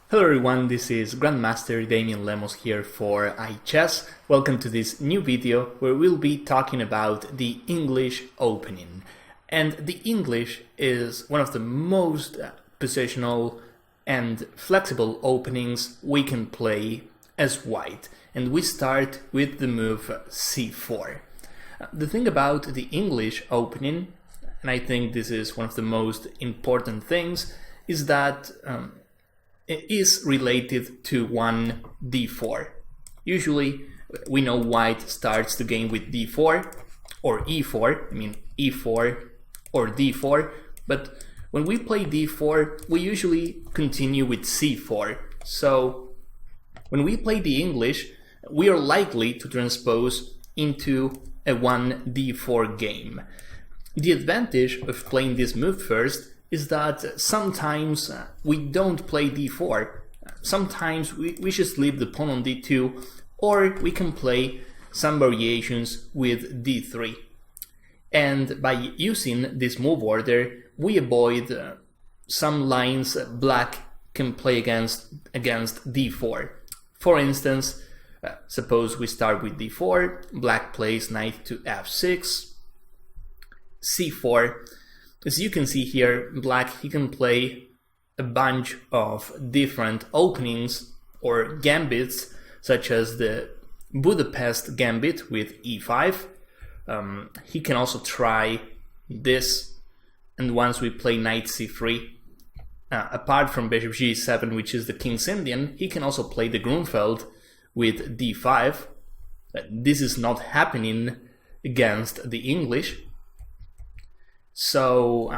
Hello everyone, this is Grandmaster Damian Lemos here for iChess. Welcome to this new video where we'll be talking about the English opening. And the English is one of the most positional and flexible openings we can play as white. And we start with the move c4. The thing about the English opening, and I think this is one of the most important things, is that it is related to one d4. Usually we know white starts the game with d4 or e4, I mean e4 or d4, but when we play d4 we usually continue with c4. So when we play the English we are likely to transpose into a 1d4 game. The advantage of playing this move first is that sometimes we don't play d4. Sometimes we just leave the pawn on d2, or we can play some variations with d3. And by using this move order, we avoid some lines black can play against d4. For instance, suppose we start with d4, black plays knight to f6, c4. As you can see here, black, he can play a bunch of different openings or gambits, such as the Budapest gambit with e5. He can also try this, and once we play knight c3, apart from bishop g7, which is the King's Indian, he can also play the Grunfeld with d5. This is not happening against the English. So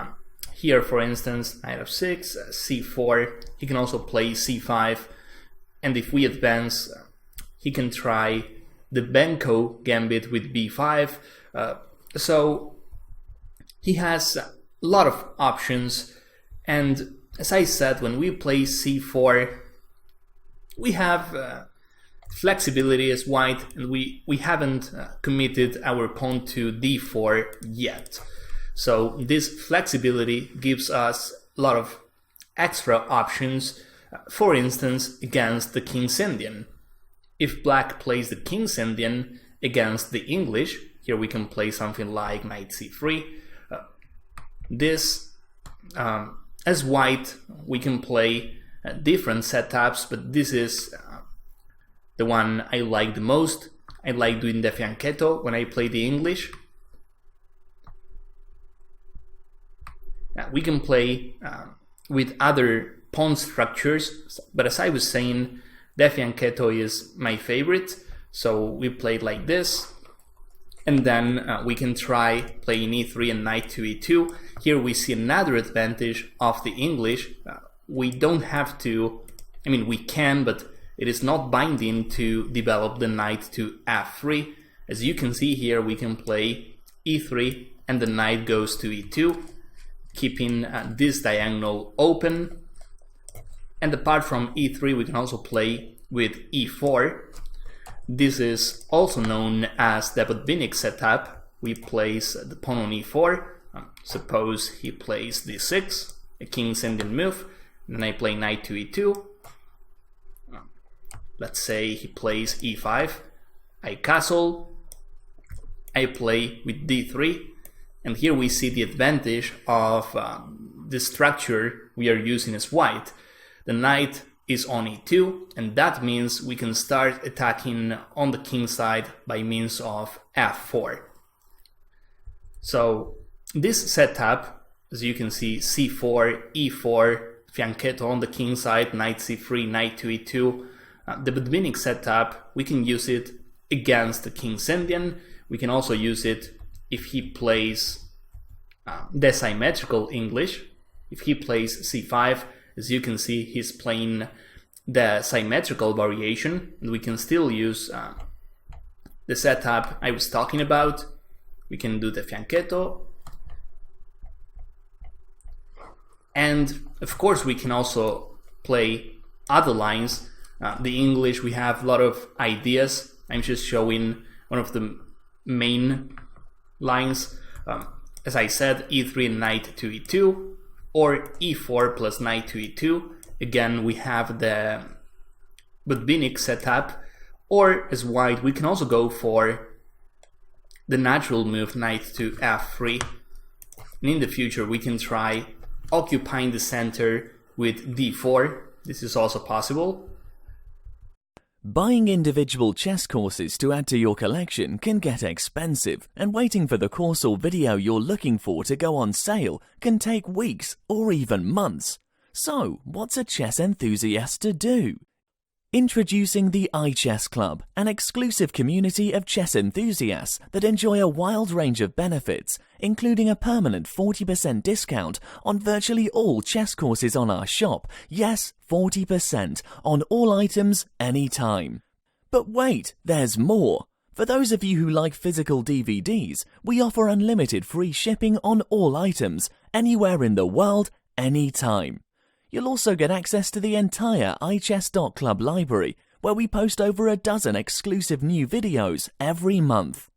here, for instance, knight f6, c4, he can also play c5, and if we advance, he can try the Benko gambit with b5. So he has a lot of options, and as I said, when we play c4, we have flexibility as white, and we haven't committed our pawn to d4 yet. So this flexibility gives us a lot of extra options, for instance, against the King's Indian. If black plays the King's Indian against the English, here we can play something like knight c3. As white, we can play different setups, but this is the one I like the most. I like doing the fianchetto when I play the English. We can play with other pawn structures, but as I was saying, the fianchetto is my favorite, so we played like this, and then we can try playing e3 and knight to e2. Here we see another advantage of the English. We don't have to, I mean we can, but it is not binding to develop the knight to f3. As you can see here, we can play e3 and the knight goes to e2, keeping this diagonal open. And apart from e3, we can also play with e4. This is also known as the Botvinnik setup. We place the pawn on e4. Suppose he plays d6, a King's Indian move. Then I play knight to e2. Let's say he plays e5. I castle. I play with d3. And here we see the advantage of the structure we are using as white. The knight is on e2, and that means we can start attacking on the king side by means of f4. So this setup, as you can see, c4, e4, fianchetto on the king side, knight c3, knight to e2. The Botvinnik setup, we can use it against the King's Indian. We can also use it if he plays the symmetrical English. If he plays c5, as you can see, he's playing the symmetrical variation, and we can still use the setup I was talking about. We can do the fianchetto, and of course we can also play other lines. The English, we have a lot of ideas. I'm just showing one of the main lines. As I said, e3 and knight to e2, or e4 plus knight to e2, again we have the Botvinnik setup, or as white we can also go for the natural move knight to f3, and in the future we can try occupying the center with d4. This is also possible. Buying individual chess courses to add to your collection can get expensive, and waiting for the course or video you're looking for to go on sale can take weeks or even months. So, what's a chess enthusiast to do? Introducing the iChess Club, an exclusive community of chess enthusiasts that enjoy a wild range of benefits, including a permanent 40% discount on virtually all chess courses on our shop. Yes, 40% on all items anytime. But wait, there's more. For those of you who like physical DVDs, we offer unlimited free shipping on all items, anywhere in the world, anytime. You'll also get access to the entire iChess.club library, where we post over a dozen exclusive new videos every month.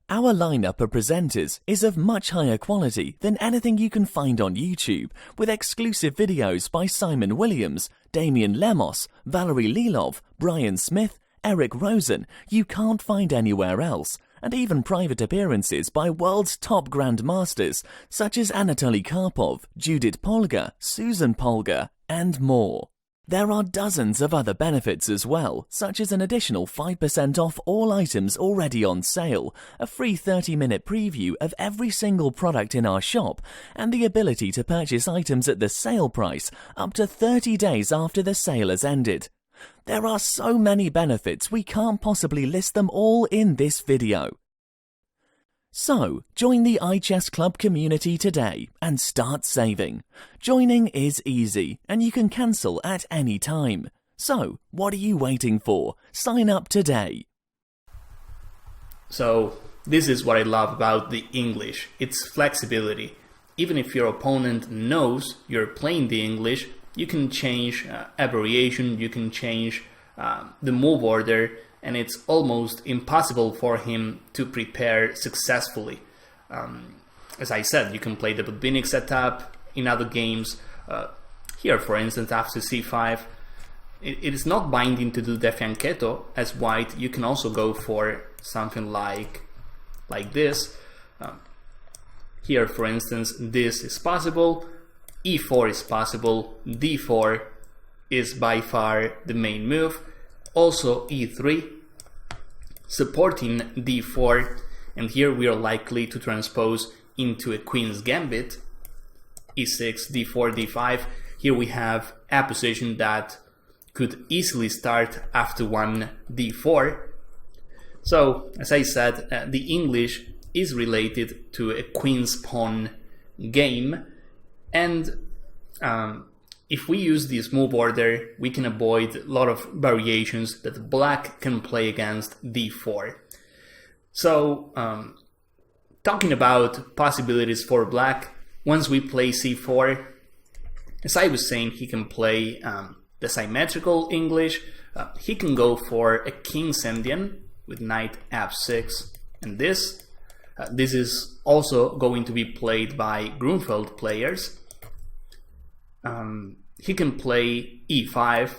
Our lineup of presenters is of much higher quality than anything you can find on YouTube, with exclusive videos by Simon Williams, Damian Lemos, Vassily Ivanchuk, Brian Smith, Eric Rosen you can't find anywhere else, and even private appearances by world's top grandmasters such as Anatoly Karpov, Judith Polgar, Susan Polgar, and more. There are dozens of other benefits as well, such as an additional 5% off all items already on sale, a free 30-minute preview of every single product in our shop, and the ability to purchase items at the sale price up to 30 days after the sale has ended. There are so many benefits we can't possibly list them all in this video. So, join the iChess Club community today and start saving. Joining is easy and you can cancel at any time. So, what are you waiting for? Sign up today. So, this is what I love about the English. It's flexibility. Even if your opponent knows you're playing the English, you can change abbreviation, you can change the move order, and it's almost impossible for him to prepare successfully. As I said, you can play the Botvinnik setup in other games. Here, for instance, after c5, it is not binding to do the fianchetto as white. You can also go for something like this. Here, for instance, this is possible. e4 is possible. d4 is by far the main move. Also e3, supporting d4, and here we are likely to transpose into a queen's gambit. e6, d4, d5. Here we have a position that could easily start after one d4. So, as I said, the English is related to a queen's pawn game, and if we use this move order, we can avoid a lot of variations that black can play against d4. So, talking about possibilities for black, once we play c4, as I was saying, he can play the symmetrical English. He can go for a king's Indian with knight f6 and this. This is also going to be played by Grunfeld players. He can play e5,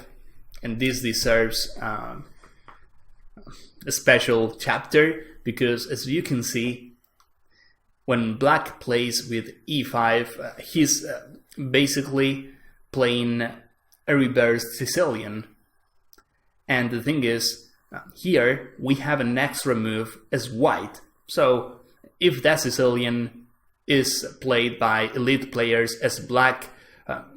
and this deserves a special chapter, because as you can see, when black plays with e5, he's basically playing a reversed Sicilian. And the thing is, here we have an extra move as white. So if that Sicilian is played by elite players as black,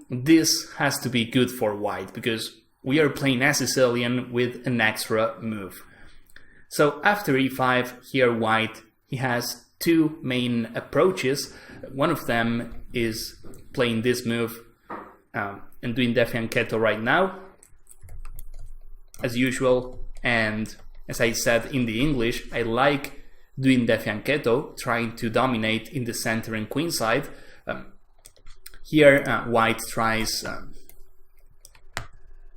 this has to be good for white, because we are playing a Sicilian with an extra move. So after e5, here white, he has two main approaches. One of them is playing this move and doing the fianchetto right now, as usual. And as I said in the English, I like doing the fianchetto, trying to dominate in the center and queenside. Here white tries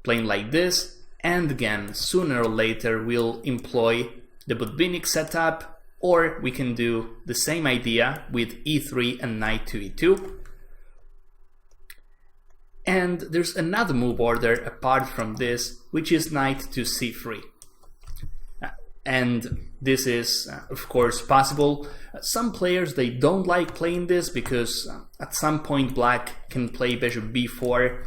playing like this, and again, sooner or later we'll employ the Botvinnik setup, or we can do the same idea with e3 and knight to e2. And there's another move order apart from this, which is knight to c3. And this is, of course, possible. Some players, they don't like playing this because at some point black can play bishop b4,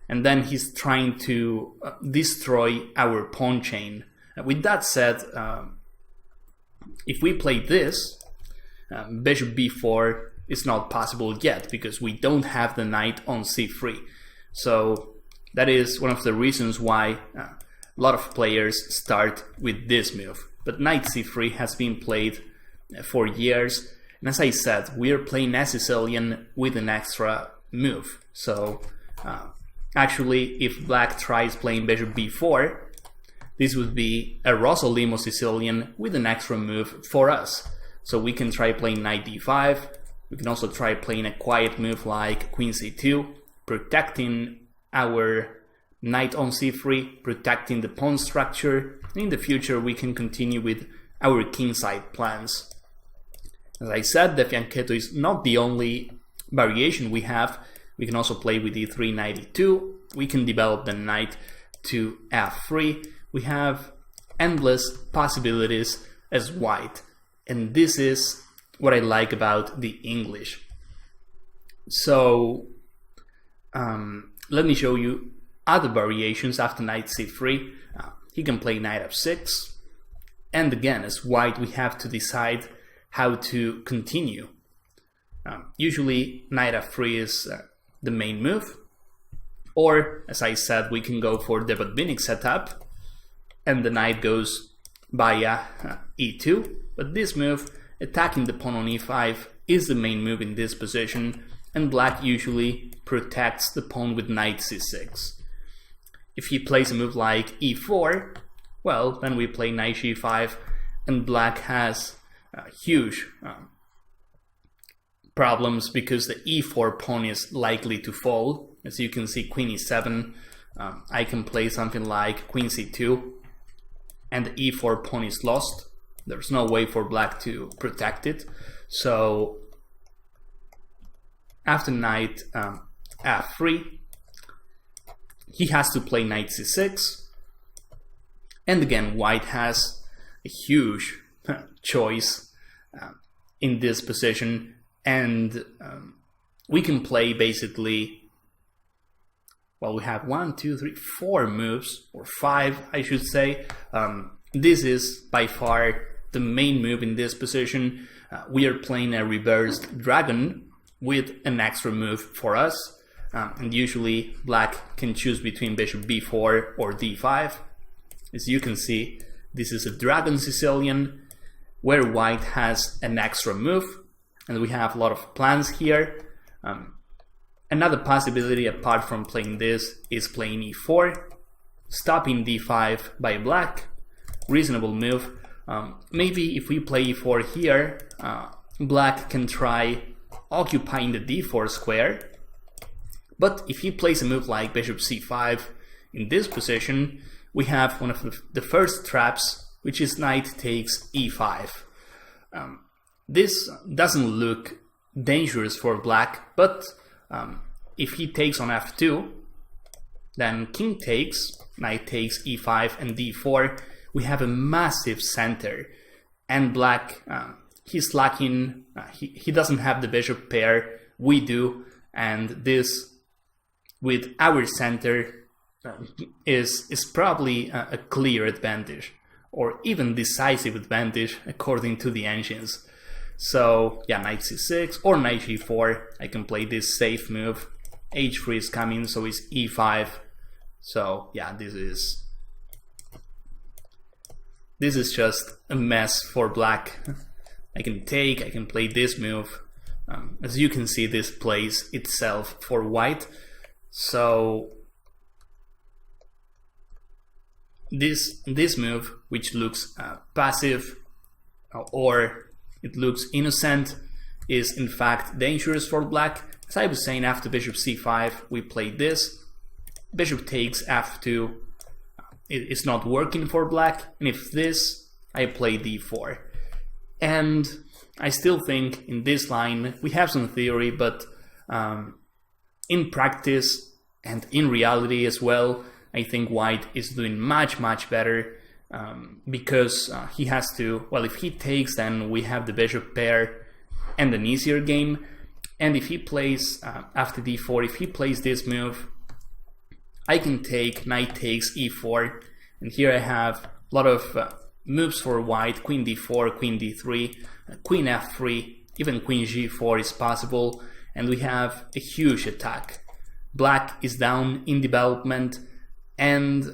and then he's trying to destroy our pawn chain. With that said, if we play this, bishop b4 is not possible yet because we don't have the knight on c3. So that is one of the reasons why a lot of players start with this move. But knight c3 has been played for years, and as I said, we are playing as Sicilian with an extra move. So actually, if black tries playing bishop b4, this would be a Rossolimo Sicilian with an extra move for us. So we can try playing knight d5, we can also try playing a quiet move like queen c2, protecting our knight on c3, protecting the pawn structure. In the future we can continue with our kingside plans. As I said, the fianchetto is not the only variation we have. We can also play with e3, knight e2, we can develop the knight to f3. We have endless possibilities as white, and this is what I like about the English. So let me show you other variations after knight c3. He can play knight f6, and again, as white, we have to decide how to continue. Usually knight f3 is the main move, or as I said, we can go for the Botvinnik setup and the knight goes via e2, but this move, attacking the pawn on e5, is the main move in this position, and black usually protects the pawn with knight c6. If he plays a move like e4, well, then we play knight g5, and black has huge problems because the e4 pawn is likely to fall. As you can see, queen e7, I can play something like queen c2, and the e4 pawn is lost. There's no way for black to protect it. So after knight f3, he has to play knight c6, and again white has a huge choice in this position, and we can play basically, well, we have 4 moves, or 5 I should say. This is by far the main move in this position. We are playing a reversed dragon with an extra move for us, and usually black can choose between bishop b4 or d5. As you can see, this is a dragon Sicilian where white has an extra move, and we have a lot of plans here. Another possibility apart from playing this is playing e4, stopping d5 by black. Reasonable move. Maybe if we play e4 here, black can try occupying the d4 square, but if he plays a move like bishop c5 in this position, we have one of the first traps, which is knight takes e5. This doesn't look dangerous for black, but if he takes on f2, then king takes, knight takes e5 and d4, we have a massive center, and black, he's lacking, he doesn't have the bishop pair, we do, and this with our center is probably a clear advantage, or even decisive advantage according to the engines. So yeah, knight c6 or knight g4, I can play this safe move. h3 is coming, so it's e5. So yeah, this is just a mess for black. I can play this move. As you can see, this plays itself for white. So this move, which looks passive or it looks innocent, is in fact dangerous for black. As I was saying, after bishop c5 we played this. Bishop takes f2, it's not working for black, and if this, I play d4. And I still think in this line we have some theory, but in practice And in reality as well, I think white is doing much better, because he has to, well, if he takes, then we have the bishop pair and an easier game. And if he plays after d4, if he plays this move, I can take knight takes e4, and here I have a lot of moves for white: queen d4, queen d3, queen f3, even queen g4 is possible, and we have a huge attack. Black is down in development, and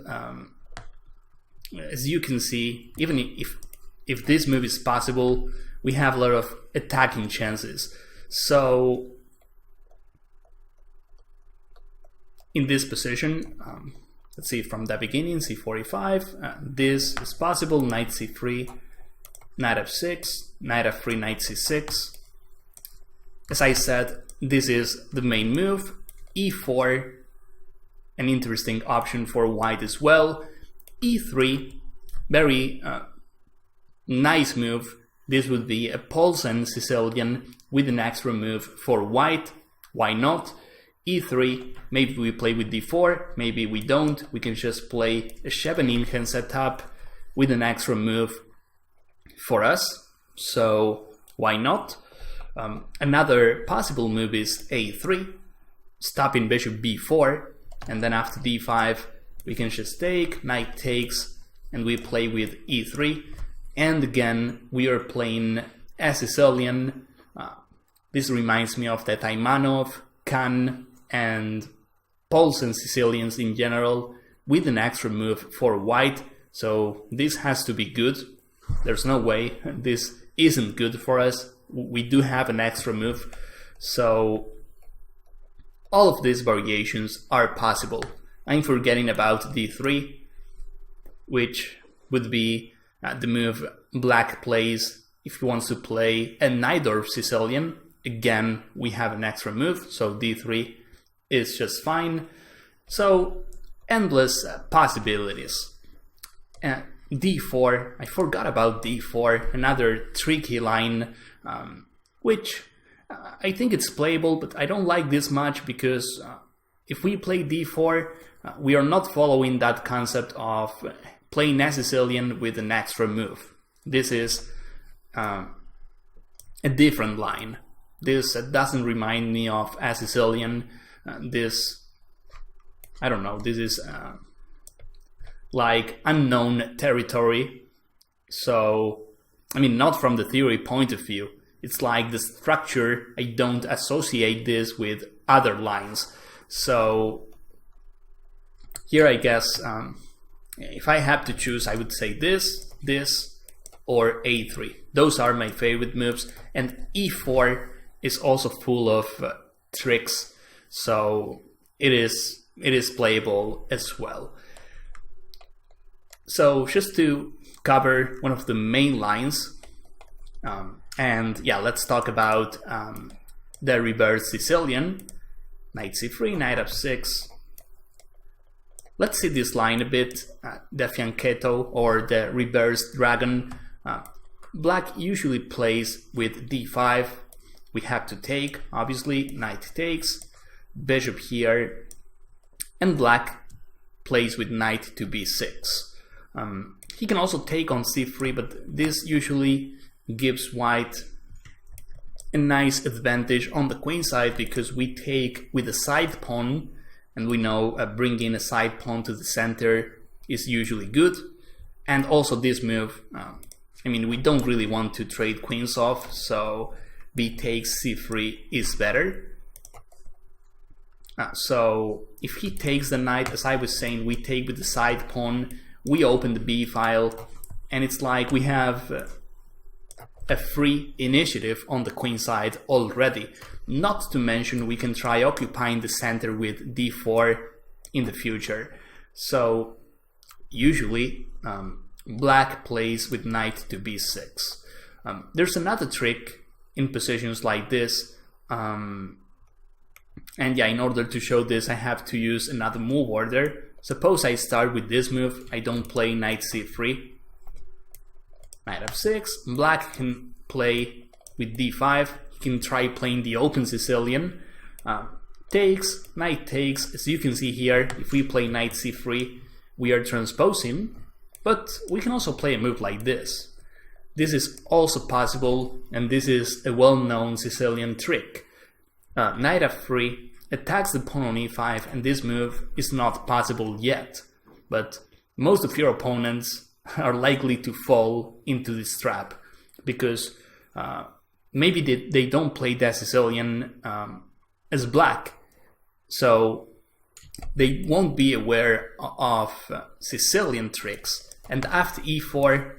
as you can see, even if this move is possible, we have a lot of attacking chances. So in this position, let's see, from the beginning, c45, this is possible: knight c3, knight f6, knight f3, knight c6. As I said, this is the main move. e4, an interesting option for white as well. e3, very nice move. This would be a Poulsen Sicilian with an extra move for white. Why not? e3, maybe we play with d4, maybe we don't. We can just play a Scheveningen setup with an extra move for us. So why not? Another possible move is a3, stopping bishop b4, and then after d5 we can just take, knight takes, and we play with e3. And again, we are playing a Sicilian. This reminds me of the Taimanov, Kan, and Poulsen Sicilians in general, with an extra move for white. So this has to be good. There's no way this isn't good for us. We do have an extra move. So all of these variations are possible. I'm forgetting about d3, which would be the move black plays if he wants to play a Najdorf Sicilian. Again, we have an extra move, so d3 is just fine. So endless possibilities. d4, I forgot about d4, another tricky line, which I think it's playable, but I don't like this much, because if we play d4, we are not following that concept of playing a Sicilian with an extra move. This is a different line. This doesn't remind me of a Sicilian. This, I don't know, this is like unknown territory. So, I mean, not from the theory point of view. It's like the structure, I don't associate this with other lines. So here I guess, if I had to choose, I would say this, or a3. Those are my favorite moves, and e4 is also full of tricks, so it is playable as well. So just to cover one of the main lines, and yeah, let's talk about the reverse Sicilian. Knight c3, knight f6. Let's see this line a bit, the fianchetto or the reverse dragon. Black usually plays with d5. We have to take, obviously, knight takes, bishop here, and black plays with knight to b6. He can also take on c3, but this usually gives white a nice advantage on the queen side, because we take with a side pawn, and we know bringing a side pawn to the center is usually good. And also this move, I mean, we don't really want to trade queens off, so b takes c3 is better. So if he takes the knight, as I was saying, we take with the side pawn, we open the b file, and it's like we have a free initiative on the queen side already. Not to mention we can try occupying the center with d4 in the future. So usually black plays with knight to b6. There's another trick in positions like this, and yeah, in order to show this I have to use another move order. Suppose I start with this move, I don't play knight c3, knight f6, black can play with d5, he can try playing the open Sicilian, takes, knight takes. As you can see here, if we play knight c3, we are transposing, but we can also play a move like this. This is also possible, and this is a well-known Sicilian trick. Knight f3 attacks the pawn on e5, and this move is not possible yet, but most of your opponents are likely to fall into this trap, because maybe they don't play that Sicilian as black, so they won't be aware of Sicilian tricks. And after e4,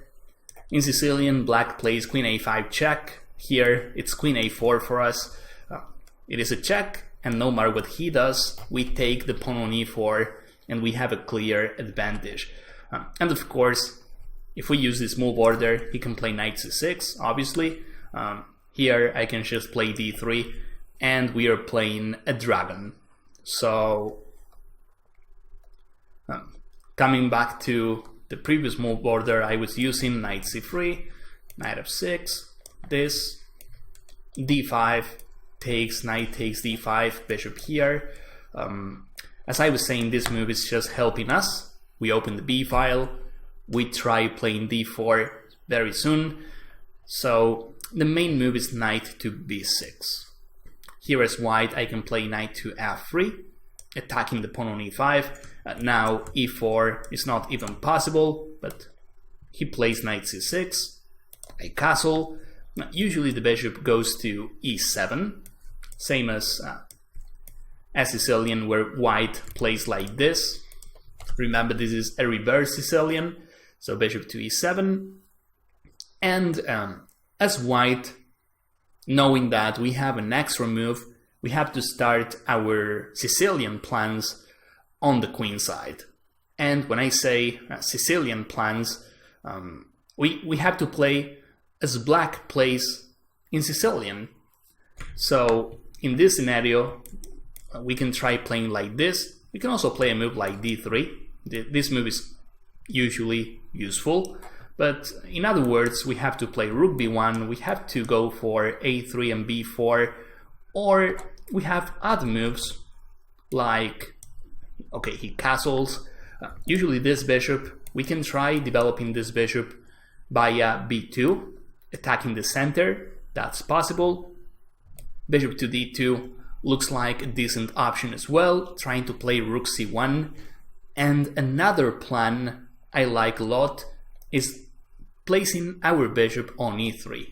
in Sicilian, black plays queen a5 check. Here it's queen a4 for us. It is a check, and no matter what he does, we take the pawn on e4 and we have a clear advantage. And of course, if we use this move order, he can play knight c6, obviously. Here I can just play d3, and we are playing a dragon. So, coming back to the previous move order, I was using knight c3, knight f6, this, d5, takes, knight takes d5, bishop here. As I was saying, this move is just helping us. We open the b file, we try playing d4 very soon. So the main move is knight to b6. Here as white, I can play knight to f3, attacking the pawn on e5. Now e4 is not even possible, but he plays knight c6, I castle. Usually the bishop goes to e7, same as Sicilian, where white plays like this. Remember, this is a reverse Sicilian, so bishop to e7. And as white, knowing that we have an extra move, we have to start our Sicilian plans on the queen side. And when I say Sicilian plans, we have to play as black plays in Sicilian. So in this scenario, we can try playing like this. We can also play a move like d3. This move is usually useful, but in other words, we have to play rook b1, we have to go for a3 and b4, or we have other moves like, okay, he castles. Usually this bishop, we can try developing this bishop by b2, attacking the center. That's possible. Bishop to d2 looks like a decent option as well, trying to play rook c1. And another plan I like a lot is placing our bishop on e3,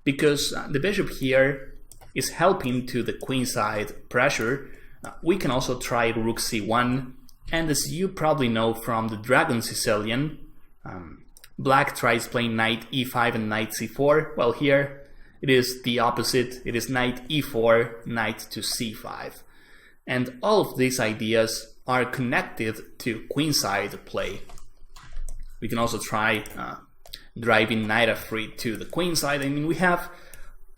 because the bishop here is helping to the queenside pressure. We can also try rook c1, and as you probably know from the Dragon Sicilian, black tries playing knight e5 and knight c4. Well, here it is the opposite. It is knight e4, knight to c5. And all of these ideas are connected to queenside play. We can also try driving knight f3 to the queenside. I mean, we have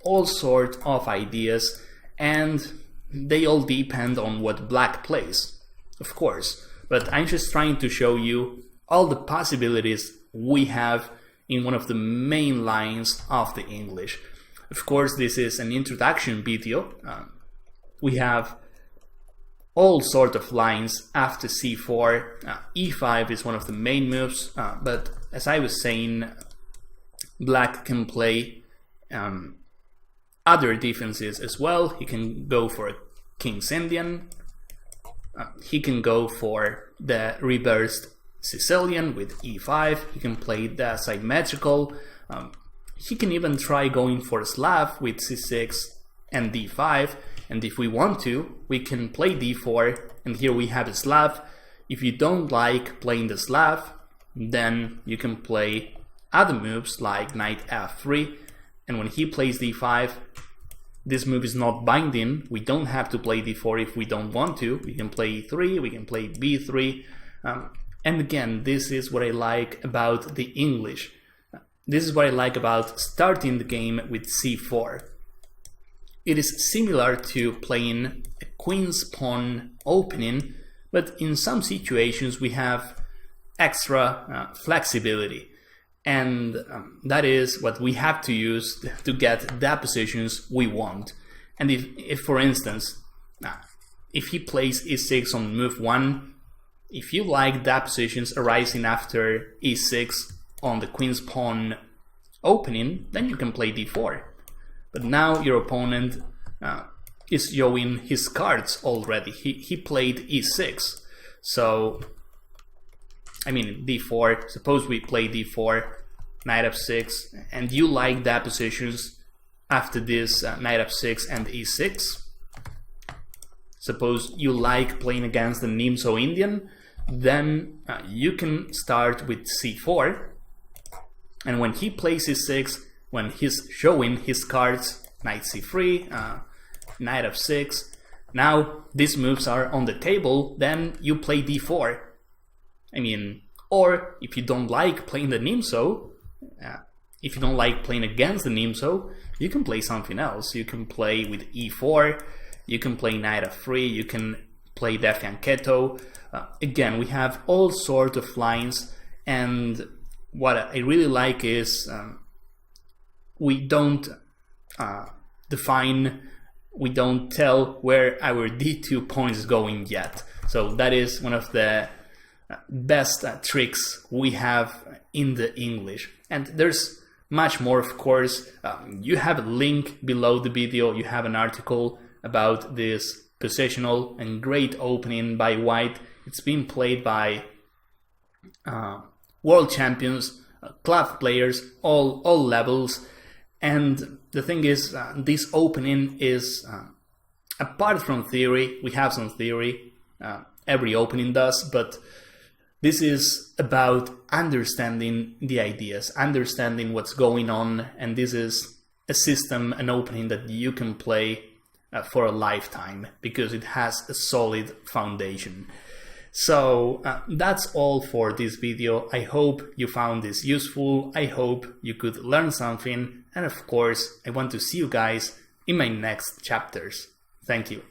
all sorts of ideas, and they all depend on what black plays, of course. But I'm just trying to show you all the possibilities we have in one of the main lines of the English. Of course, this is an introduction video. We have all sorts of lines after c4. e5 is one of the main moves, but as I was saying, black can play other defenses as well. He can go for a King's Indian. He can go for the reversed Sicilian with e5. He can play the symmetrical. He can even try going for a Slav with c6 and d5. And if we want to, we can play d4, and here we have a Slav. If you don't like playing the Slav, then you can play other moves like knight f3, and when he plays d5, this move is not binding. We don't have to play d4 if we don't want to. We can play e3, we can play b3, and again, this is what I like about the English. This is what I like about starting the game with c4. It is similar to playing a queen's pawn opening, but in some situations we have extra flexibility, and that is what we have to use to get the positions we want. And if for instance, if he plays e6 on move 1, if you like that positions arising after e6 on the queen's pawn opening, then you can play d4. But now your opponent is showing his cards already. He played e6. So, I mean, d4, suppose we play d4, knight f6, and you like that positions after this knight f6 and e6. Suppose you like playing against the Nimzo Indian, then you can start with c4, and when he plays e6, when he's showing his cards, knight c3, knight f6, now these moves are on the table, then you play d4. I mean, or if you don't like playing the Nimzo, if you don't like playing against the Nimzo, you can play something else. You can play with e4, you can play knight f3, you can play the fianchetto. Again, we have all sorts of lines, and what I really like is we don't define, we don't tell where our d2 pawn is going yet. So that is one of the best tricks we have in the English. And there's much more, of course. You have a link below the video, you have an article about this positional and great opening by White. It's been played by world champions, club players, all levels. And the thing is, this opening is, apart from theory, we have some theory, every opening does, but this is about understanding the ideas, understanding what's going on, and this is a system, an opening that you can play for a lifetime, because it has a solid foundation. So that's all for this video. I hope you found this useful. I hope you could learn something. And of course, I want to see you guys in my next chapters. Thank you.